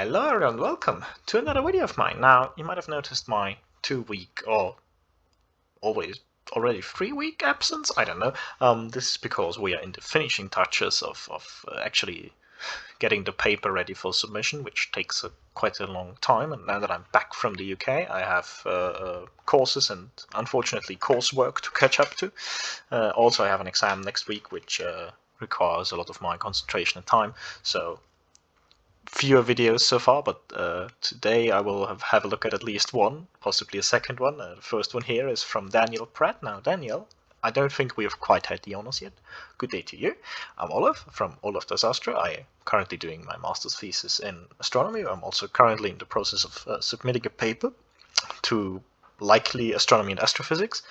Hello everyone, welcome to another video of mine. Now, you might have noticed my 2-week or already 3-week absence, I don't know. This is because we are in the finishing touches of actually getting the paper ready for submission, which takes quite a long time. And now that I'm back from the UK, I have courses and unfortunately coursework to catch up to. Also, I have an exam next week, which requires a lot of my concentration and time. So fewer videos so far, but today I will have a look at least one, possibly a second one. The first one here is from Daniel Pratt. Now, Daniel, I don't think we have quite had the honors yet. Good day to you. I'm Olaf from Olaf Does Astro. I am currently doing my master's thesis in astronomy. I'm also currently in the process of submitting a paper to likely astronomy and astrophysics.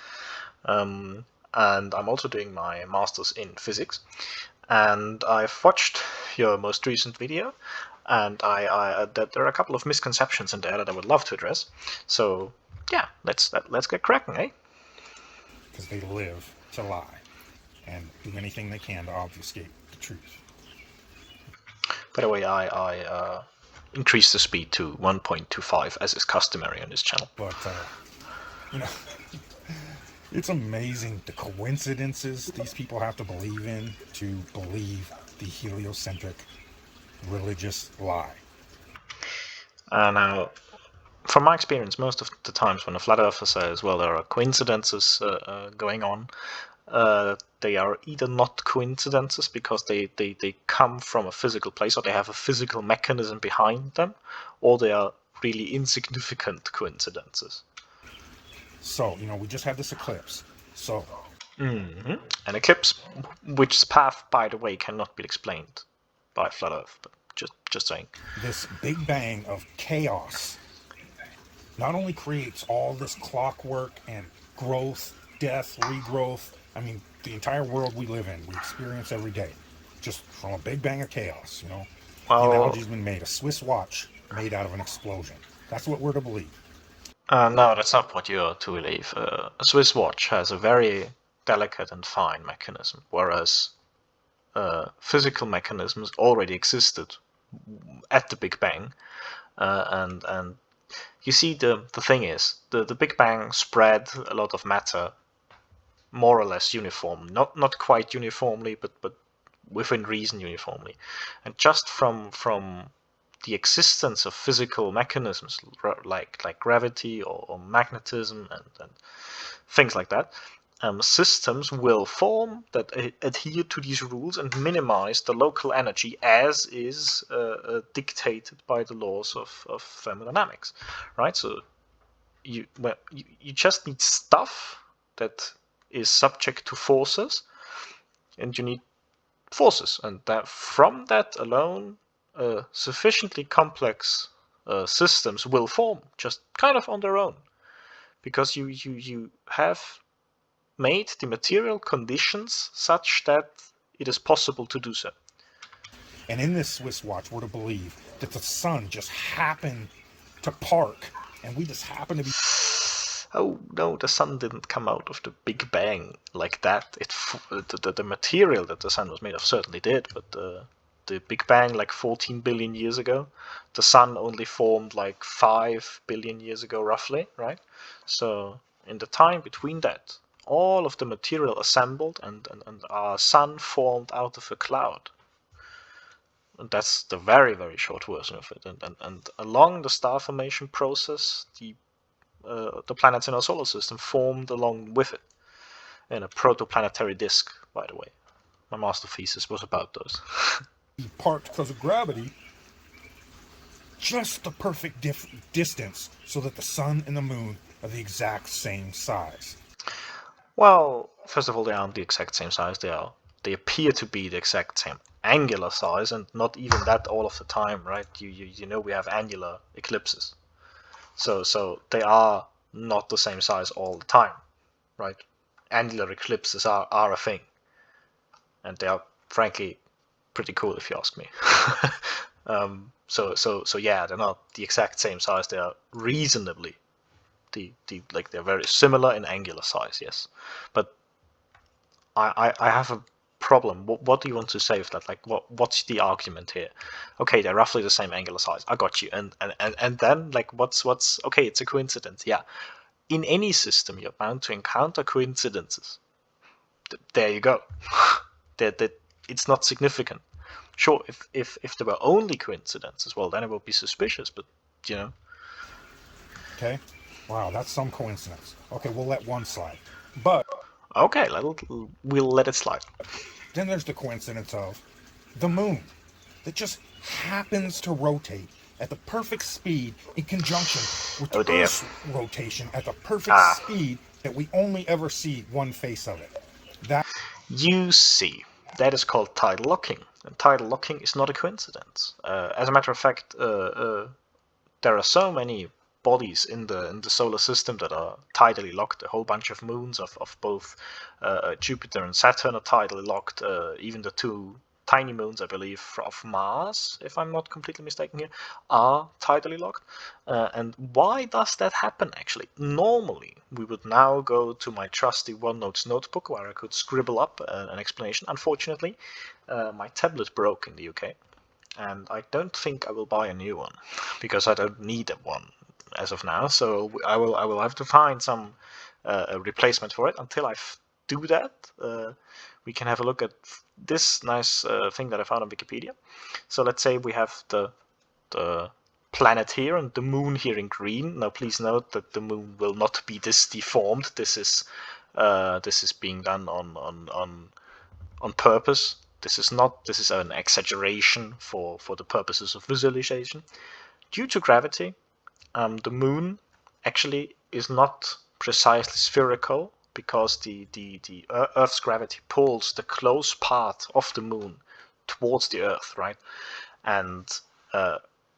And I'm also doing my master's in physics. And I've watched your most recent video, and that there are a couple of misconceptions in there that I would love to address. So yeah, let's get cracking, eh? Because they live to lie and do anything they can to obfuscate the truth. By the way, I increased the speed to 1.25 as is customary on this channel. But you know, it's amazing the coincidences these people have to believe in to believe the heliocentric religious lie. Now, from my experience, most of the times when a flat earther says, well, there are coincidences going on, they are either not coincidences because they come from a physical place, or they have a physical mechanism behind them, or they are really insignificant coincidences. So, we just had this eclipse. So, an eclipse which's path, by the way, cannot be explained by flat Earth, but just saying. This big bang of chaos not only creates all this clockwork and growth, death, regrowth. I mean, the entire world we live in, we experience every day, just from a big bang of chaos, Well, the analogy's been made, a Swiss watch made out of an explosion. That's what we're to believe. No, that's not what you're to believe. A Swiss watch has a very delicate and fine mechanism, whereas physical mechanisms already existed at the Big Bang, and you see, the thing is, the Big Bang spread a lot of matter more or less uniform, not quite uniformly, but within reason uniformly, and just from the existence of physical mechanisms like gravity or magnetism and things like that, systems will form that adhere to these rules and minimize the local energy as is dictated by the laws of thermodynamics, right? So you just need stuff that is subject to forces, and you need forces, and that from that alone sufficiently complex systems will form just kind of on their own, because you have made the material conditions such that it is possible to do so. And in this Swiss watch, we're to believe that the sun just happened to park, and we just happen to be... Oh no, the sun didn't come out of the Big Bang like that. The material that the sun was made of certainly did, but the Big Bang like 14 billion years ago, the sun only formed like 5 billion years ago roughly, right? So in the time between that, all of the material assembled, and our sun formed out of a cloud. And that's the very, very short version of it. And along the star formation process, the planets in our solar system formed along with it in a protoplanetary disk, by the way. My master thesis was about those. parked because of gravity, just the perfect distance so that the sun and the moon are the exact same size. Well, first of all, they aren't the exact same size. They appear to be the exact same angular size, and not even that all of the time, right? You know, we have annular eclipses, so they are not the same size all the time, right? Annular eclipses are a thing, and they are frankly pretty cool if you ask me. So yeah, they're not the exact same size. They are reasonably they're very similar in angular size, yes. But I have a problem? What do you want to say with that? Like, what's the argument here? Okay, they're roughly the same angular size. I got you. And then, like, what's okay? It's a coincidence. Yeah. In any system, you're bound to encounter coincidences. There you go. that it's not significant. Sure, if there were only coincidences, well, then it would be suspicious. But you know. Okay? Wow, that's some coincidence. Okay, we'll let one slide. But Okay, we'll let it slide. then there's the coincidence of the moon that just happens to rotate at the perfect speed in conjunction with the Earth's rotation at the perfect speed that we only ever see one face of it. That you see, that is called tidal locking. And tidal locking is not a coincidence. As a matter of fact, there are so many bodies in the solar system that are tidally locked. A whole bunch of moons of both Jupiter and Saturn are tidally locked. Even the two tiny moons, I believe, of Mars, if I'm not completely mistaken here, are tidally locked. And why does that happen, actually? Normally, we would now go to my trusty OneNote notebook where I could scribble up an explanation. Unfortunately, my tablet broke in the UK. And I don't think I will buy a new one because I don't need one as of now. So I will have to find some a replacement for it. Until I do that, we can have a look at this nice thing that I found on Wikipedia. So let's say we have the planet here and the moon here in green. Now please note that the moon will not be this deformed. This is being done on purpose. This is an exaggeration for the purposes of visualization. Due to gravity, the moon actually is not precisely spherical because the Earth's gravity pulls the close part of the moon towards the Earth, right? And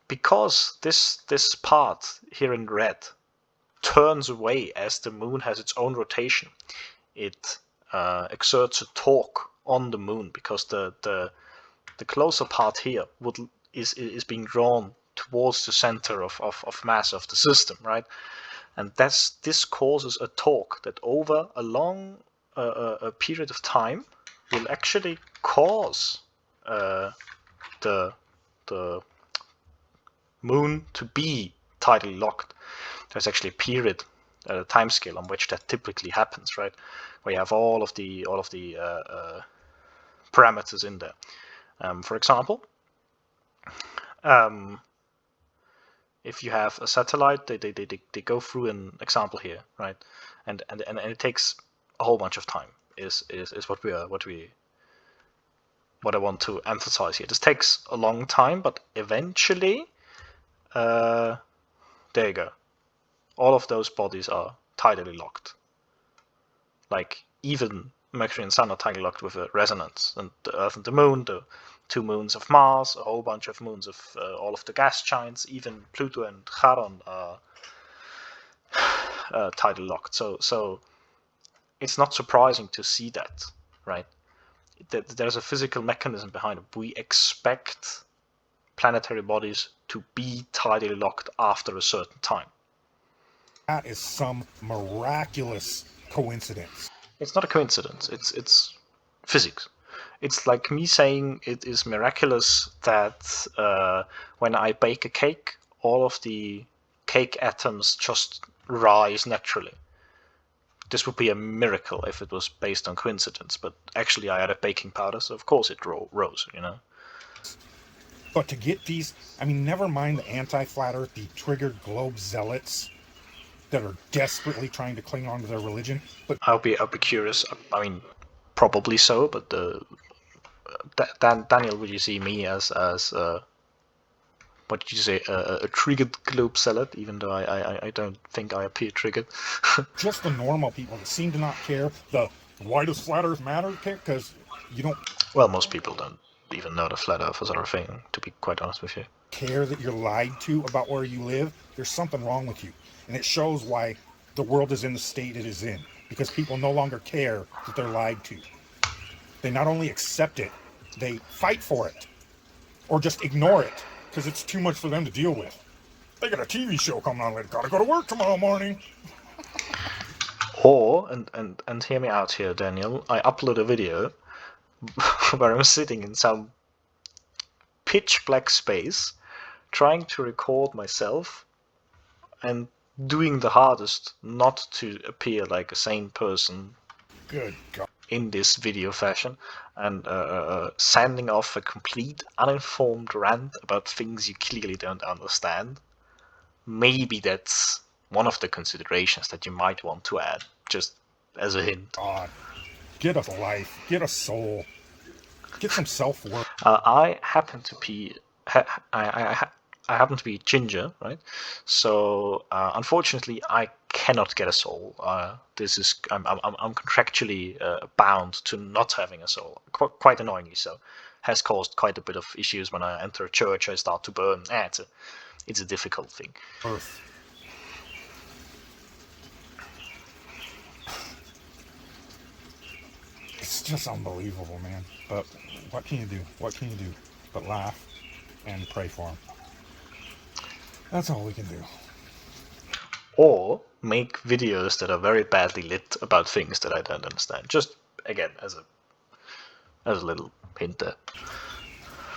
because this part here in red turns away as the moon has its own rotation, it exerts a torque on the moon because the closer part here is being drawn towards the center of mass of the system, right? And this causes a torque that over a long a period of time will actually cause the moon to be tidally locked. There's actually a period, a time scale on which that typically happens, right? Where you have all of the parameters in there. For example, if you have a satellite, they go through an example here, right? And it takes a whole bunch of time. Is what I want to emphasize here. This takes a long time, but eventually, there you go. All of those bodies are tidally locked. Like even Mercury and Sun are tidally locked with a resonance, and the Earth and the Moon, the two moons of Mars, a whole bunch of moons of all of the gas giants, even Pluto and Charon are tidally locked. So it's not surprising to see that, right? There's a physical mechanism behind it. We expect planetary bodies to be tidally locked after a certain time. That is some miraculous coincidence. It's not a coincidence. It's physics. It's like me saying it is miraculous that when I bake a cake, all of the cake atoms just rise naturally. This would be a miracle if it was based on coincidence, but actually I added baking powder, so of course it rose, you know. But to get these, I mean, never mind the anti-flat earth, the triggered globe zealots that are desperately trying to cling on to their religion. But I'll be curious. I mean, probably so, but Daniel, would you see me as what did you say, a triggered globe zealot? Even though I don't think I appear triggered. just the normal people that seem to not care. The why does flat earth matter? Because you don't. Well, most people don't even know the flat earthers are a thing, to be quite honest with you. Care that you're lied to about where you live. There's something wrong with you, and it shows why the world is in the state it is in, because people no longer care that they're lied to. They not only accept it, they fight for it, or just ignore it because it's too much for them to deal with. They got a TV show coming on, they gotta go to work tomorrow morning. Or and hear me out here, Daniel. I upload a video where I'm sitting in some pitch black space trying to record myself and doing the hardest not to appear like a sane person Good God. in this video fashion, and sending off a complete uninformed rant about things you clearly don't understand. Maybe that's one of the considerations that you might want to add, just as a hint. God. Get a life. Get a soul. Get some self-worth. I happen to be I happen to be ginger, right? So unfortunately, I cannot get a soul. This is I'm contractually bound to not having a soul. Quite annoyingly so. Has caused quite a bit of issues when I enter a church. I start to burn. It's a difficult thing. It's just unbelievable, man. But what can you do? What can you do but laugh and pray for him? That's all we can do. Or make videos that are very badly lit about things that I don't understand. Just again as a little hint there.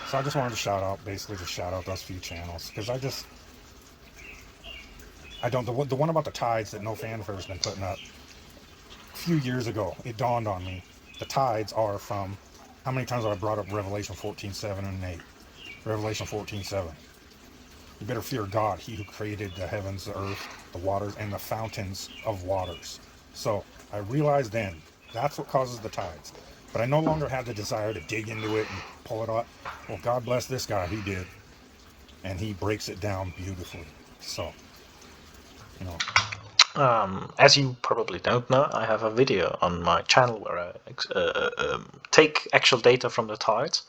So I just wanted to basically just shout out those few channels, because I don't, the one about the tides that No Fanfare has been putting up. A few years ago, it dawned on me. The tides are from, how many times have I brought up Revelation 14:7 and 8? Revelation 14:7. You better fear God, he who created the heavens, the earth, the waters, and the fountains of waters. So I realized then, that's what causes the tides. But I no longer have the desire to dig into it and pull it out. Well, God bless this guy, he did. And he breaks it down beautifully. So, you know. As you probably don't know, I have a video on my channel where I take actual data from the tides,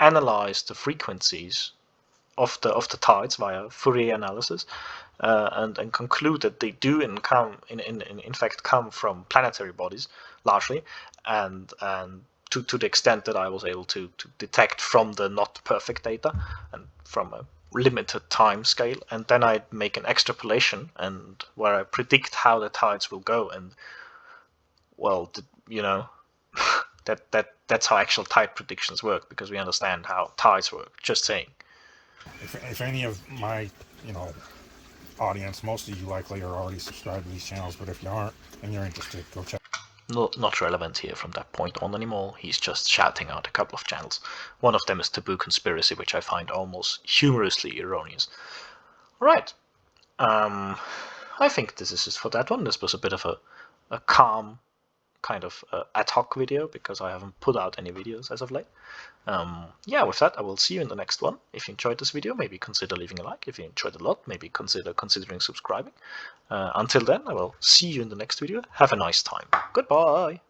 analyze the frequencies of the tides via Fourier analysis, and conclude that they do in fact come from planetary bodies largely, and to the extent that I was able to detect from the not perfect data and from a limited time scale, and then I make an extrapolation and where I predict how the tides will go, and well, you know, that's how actual tide predictions work, because we understand how tides work. Just saying. If any of my, audience, most of you likely are already subscribed to these channels, but if you aren't and you're interested, go check. Not relevant here from that point on anymore. He's just shouting out a couple of channels. One of them is Taboo Conspiracy, which I find almost humorously erroneous. Alright. I think this is it for that one. This was a bit of a calm kind of ad hoc video, because I haven't put out any videos as of late. Yeah, with that, I will see you in the next one. If you enjoyed this video, maybe consider leaving a like. If you enjoyed it a lot, maybe considering subscribing. Until then, I will see you in the next video. Have a nice time. Goodbye!